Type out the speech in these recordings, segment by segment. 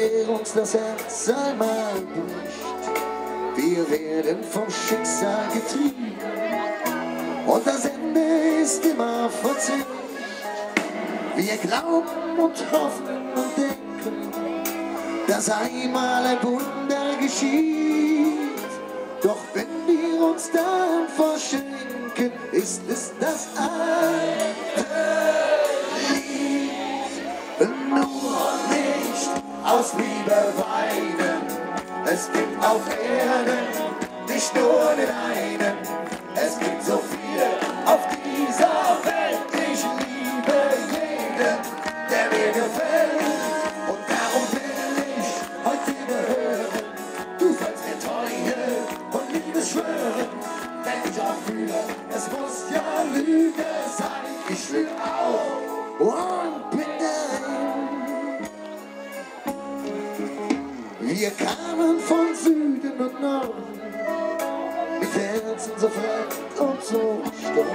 der uns das Herz einmal bricht. Wir werden vom Schicksal getrieben und das Ende ist immer verzückt. Wir glauben und hoffen und denken, dass einmal ein Wunder geschieht. Doch wenn wir uns dann verschenken, ist es das alte Lied. Nur nicht aus Liebe weinen. Es gibt auf Erden nicht nur den einen. Es gibt so viele auf dieser Welt. Ich liebe jeden, der mir gefällt. Und darum will ich heute dir hören. Du sollst mir Treue und Liebe schwören. Denn ich auch fühle, es muss ja Lüge sein. Ich will auch und bin dein. Wir kamen von Süden und Norden, mit Herzen so fremd und so stumm.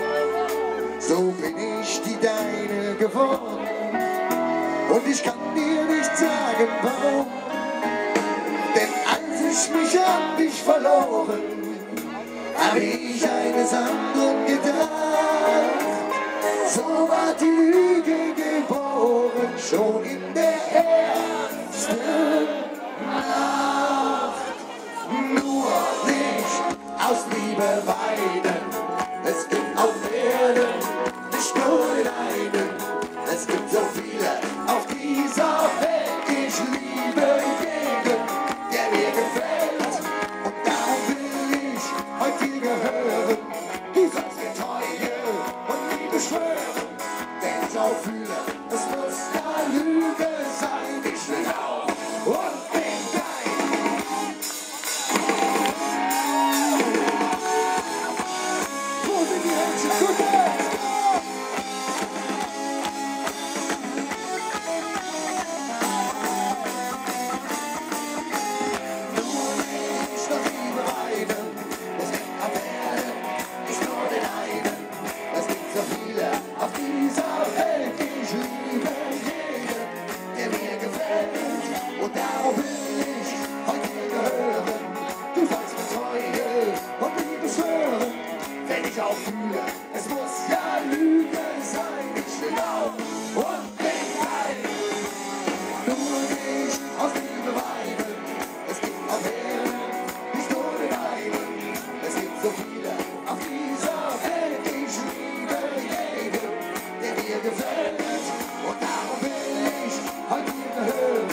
So bin ich die Deine geworden und ich kann dir nicht sagen warum. Denn als ich mich an dich verloren, hab ich eines anderen gedacht. So war die Lüge geboren, schon in der ersten Nacht. Nur nicht aus Liebe weinen. Es gibt auf Erden nicht nur den einen. Es gibt so viele auf dieser Welt. Ich liebe jeden, der mir gefällt. Und darum will ich heute dir gehören. Du sollst mir Treue und Liebe schwören. Denn ich auch fühle, es muss ja Lüge sein. Ich will auch und bin dein. Wo sind die Händchen? Gut, es muss ja Lüge sein, ich will auch und bin dein. Nur nicht aus Liebe weinen, es gibt auf Erden nicht nur den einen. Es gibt so viele auf dieser Welt, ich liebe jeden, der mir gefällt. Und darum will ich heute dir hören.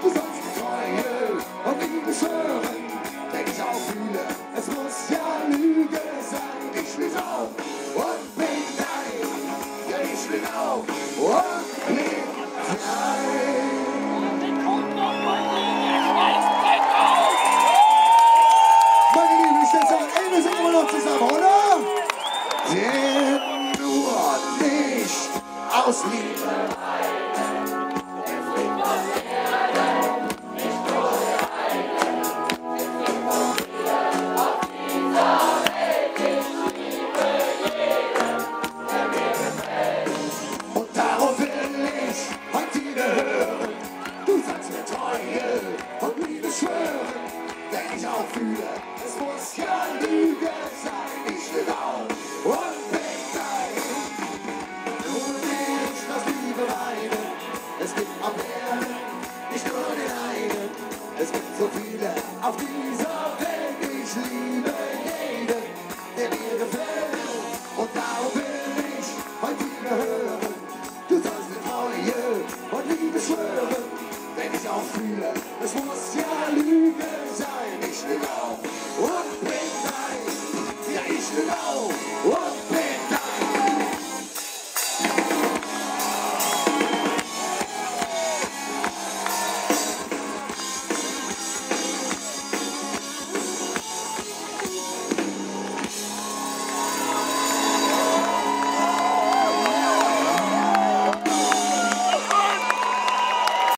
Du sollst mir Treue und Liebe schwören, denn ich auch fühle, es muss ja Lüge sein. Ich will auch und bin dein. Ja, ich will auch und bin dein. Meine Lieben, ich würde sagen, ey, wir sind immer noch zusammen, oder? Denn nur nicht aus Liebe. Es muss ja Lüge sein, ich will auch und bin dein. Nur nicht aus Liebe weinen, es gibt auf Erden nicht nur den einen. Es gibt so viele auf dieser Welt, ich liebe jeden, der mir gefällt. Und darum will ich heute wieder hören. Du sollst mir Treue und Liebe schwören, wenn ich auch fühle, es muss ja Lüge sein. Ich will auch und bin dein. Ja, ich will auch